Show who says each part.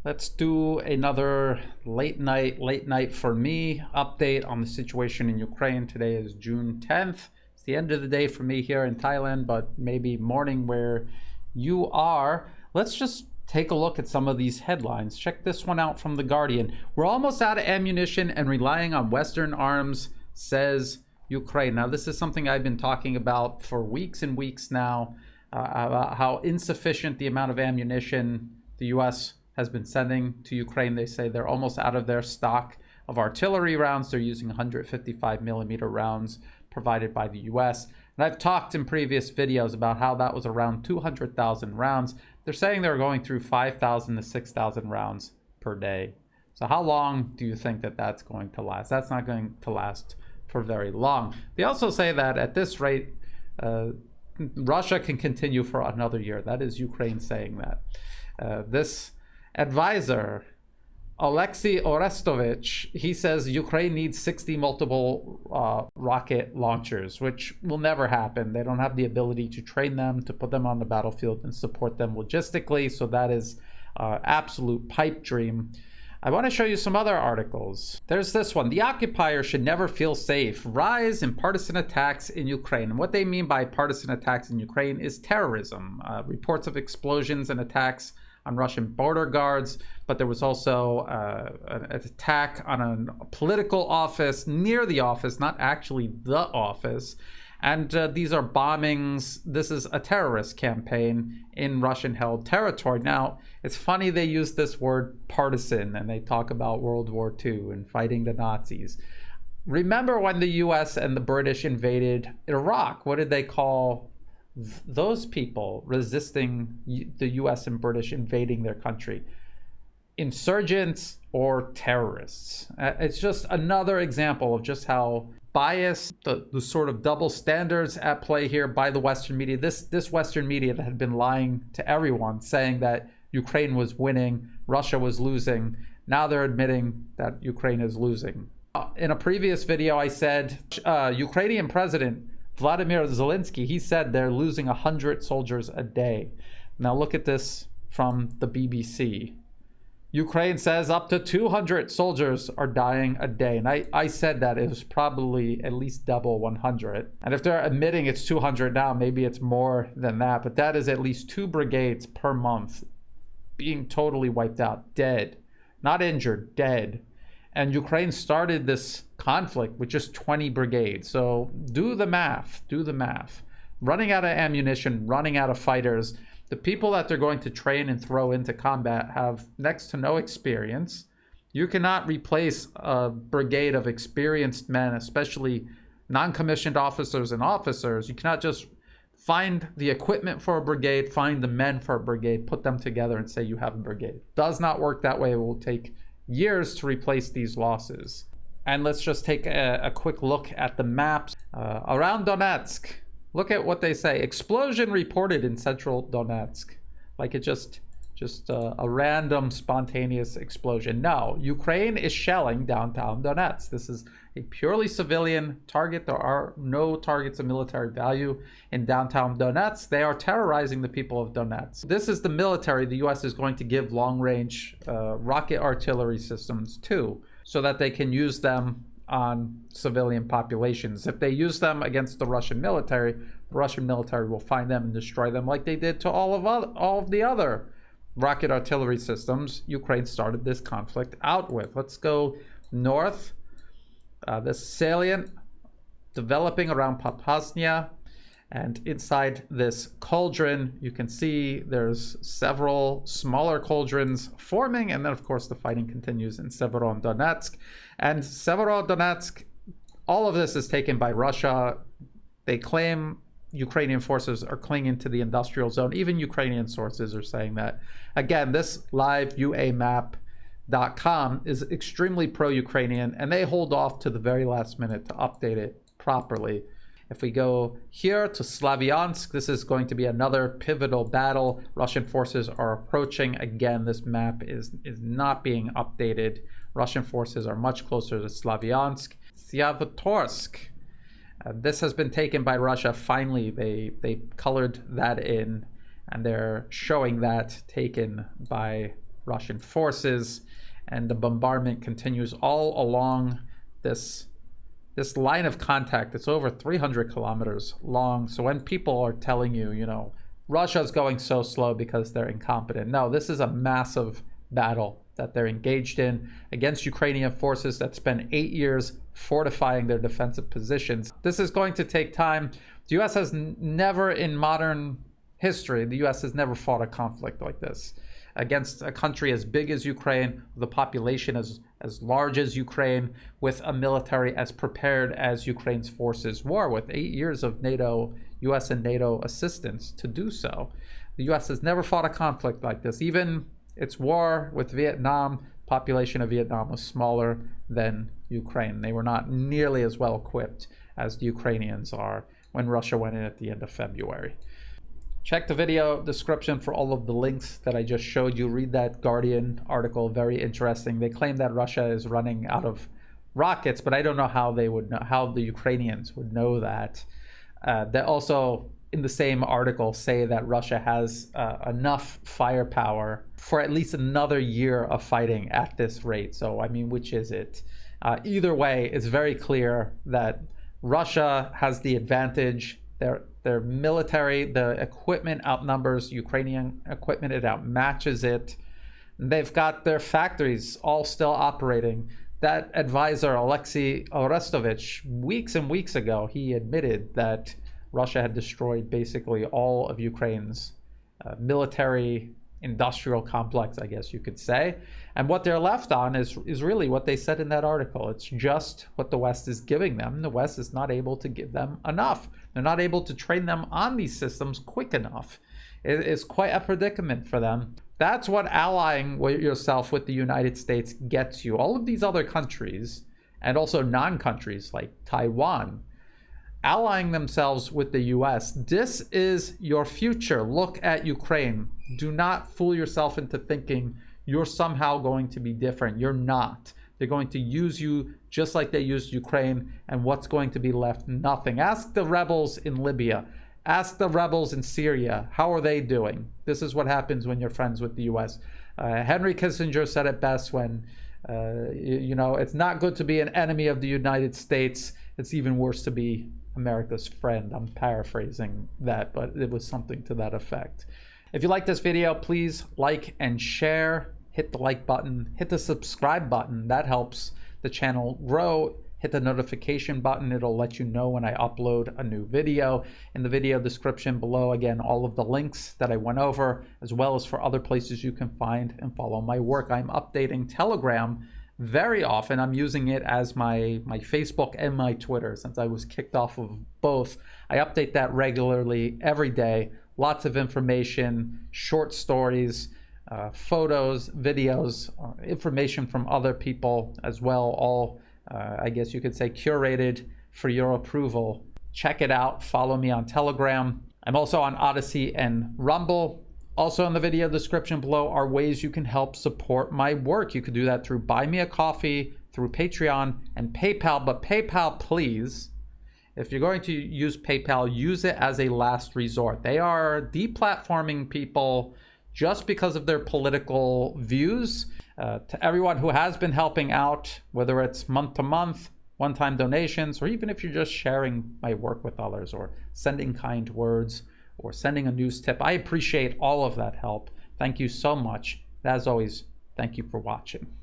Speaker 1: Let's do another late night for me update on the situation in Ukraine. Today is June 10th. It's the end of the day for me here in Thailand, but maybe morning where you are. Let's just take a look at some of these headlines. Check this one out from The Guardian. We're almost out of ammunition and relying on Western arms, says Ukraine. Now, this is something I've been talking about for weeks and weeks now, about how insufficient the amount of ammunition the U.S. has been sending to Ukraine. They say they're almost out of their stock of artillery rounds. They're using 155 millimeter rounds provided by the US. And I've talked in previous videos about how that was around 200,000 rounds. They're saying they're going through 5,000 to 6,000 rounds per day. So how long do you think that that's going to last? That's not going to last for very long. They also say that at this rate, Russia can continue for another year. That is Ukraine saying that. This advisor, Alexei Orestovich, he says Ukraine needs 60 multiple rocket launchers, which will never happen. They don't have the ability to train them, to put them on the battlefield and support them logistically. So that is absolute pipe dream. I want to show you some other articles. There's this one. The occupier should never feel safe. Rise in partisan attacks in Ukraine. And what they mean by partisan attacks in Ukraine is terrorism. Reports of explosions and attacks on Russian border guards, but there was also an attack on a political office near the office, not actually the office. And these are bombings. This is a terrorist campaign in Russian-held territory. Now, it's funny they use this word partisan, and they talk about World War II and fighting the Nazis. Remember when the US and the British invaded Iraq? What did they call those people resisting the US and British invading their country? Insurgents or terrorists. It's just another example of just how biased, the sort of double standards at play here by the Western media. This Western media that had been lying to everyone, saying that Ukraine was winning, Russia was losing. Now they're admitting that Ukraine is losing. In a previous video, I said Ukrainian President Vladimir Zelensky, he said they're losing 100 soldiers a day. Now look at this from the BBC. Ukraine says up to 200 soldiers are dying a day. And I said that it was probably at least double 100. And if they're admitting it's 200 now, maybe it's more than that. But that is at least 2 brigades per month being totally wiped out, dead. Not injured, dead. And Ukraine started this conflict with just 20 brigades. So do the math, do the math. Running out of ammunition, running out of fighters. The people that they're going to train and throw into combat have next to no experience. You cannot replace a brigade of experienced men, especially non-commissioned officers and officers. You cannot just find the equipment for a brigade, find the men for a brigade, put them together and say you have a brigade. It does not work that way. It will take years to replace these losses. And let's just take a quick look at the maps around Donetsk. Look at what they say. Explosion reported in central Donetsk. Like it just a random spontaneous explosion. No, Ukraine is shelling downtown Donetsk. This is a purely civilian target. There are no targets of military value in downtown Donetsk. They are terrorizing the people of Donetsk. This is the military the US is going to give long-range rocket artillery systems to, so that they can use them on civilian populations. If they use them against the Russian military will find them and destroy them like they did to all of the other rocket artillery systems Ukraine started this conflict out with. Let's go north. This salient developing around Popasnia, and inside this cauldron you can see there's several smaller cauldrons forming, and then of course the fighting continues in Severodonetsk. And Severodonetsk, all of this is taken by Russia. They claim Ukrainian forces are clinging to the industrial zone. Even Ukrainian sources are saying that. Again, this live UAmap.com is extremely pro-Ukrainian, and they hold off to the very last minute to update it properly. If we go here to Slavyansk, this is going to be another pivotal battle. Russian forces are approaching. Again, this map is not being updated. Russian forces are much closer to Slavyansk. Syavorsk. This has been taken by Russia. Finally, they colored that in, and they're showing that taken by Russian forces, and the bombardment continues all along this line of contact. It's over 300 kilometers long. So when people are telling you, you know, Russia's going so slow because they're incompetent, no, this is a massive battle that they're engaged in against Ukrainian forces that spent 8 years fortifying their defensive positions. This is going to take time. The U.S. has never in modern history, the U.S. has never fought a conflict like this against a country as big as Ukraine, with a population as large as Ukraine, with a military as prepared as Ukraine's forces were, with 8 years of NATO, U.S. and NATO assistance to do so. The U.S. has never fought a conflict like this. Even its war with Vietnam, population of Vietnam was smaller than Ukraine. They were not nearly as well equipped as the Ukrainians are when Russia went in at the end of February. Check the video description for all of the links that I just showed you. Read that Guardian article, very interesting. They claim that Russia is running out of rockets, but I don't know how they would know, how the Ukrainians would know that. They also, in the same article, say that Russia has enough firepower for at least another year of fighting at this rate. So, I mean, which is it? Either way, it's very clear that Russia has the advantage. Their military, the equipment outnumbers Ukrainian equipment. It outmatches it. They've got their factories all still operating. That advisor, Alexei Orestovich, weeks and weeks ago, he admitted that Russia had destroyed basically all of Ukraine's military industrial complex, I guess you could say. And what they're left on is really what they said in that article. It's just what the West is giving them. The West is not able to give them enough. They're not able to train them on these systems quick enough. It is quite a predicament for them. That's what allying yourself with the United States gets you. All of these other countries, and also non-countries like Taiwan, allying themselves with the US. This is your future. Look at Ukraine. Do not fool yourself into thinking you're somehow going to be different. You're not. They're going to use you just like they used Ukraine, and what's going to be left? Nothing. Ask the rebels in Libya. Ask the rebels in Syria. How are they doing? This is what happens when you're friends with the US. Henry Kissinger said it best when, you know, it's not good to be an enemy of the United States. It's even worse to be America's friend. I'm paraphrasing that, but it was something to that effect. If you like this video, please like and share. Hit the like button, hit the subscribe button. That helps the channel grow. Hit the notification button. It'll let you know when I upload a new video. In the video description below, again, all of the links that I went over, as well as for other places you can find and follow my work. I'm updating Telegram very often. I'm using it as my Facebook and my Twitter since I was kicked off of both. I update that regularly every day. Lots of information, short stories, photos, videos, information from other people as well, all I guess you could say curated for your approval. Check it out. Follow me on Telegram. I'm also on Odyssey and Rumble. Also in the video description below are ways you can help support my work. You could do that through Buy Me a Coffee, through Patreon, and PayPal. But PayPal, please, if you're going to use PayPal, use it as a last resort. They are deplatforming people just because of their political views. To everyone who has been helping out, whether it's month to month, one-time donations, or even if you're just sharing my work with others or sending kind words or sending a news tip, I appreciate all of that help. Thank you so much. As always, thank you for watching.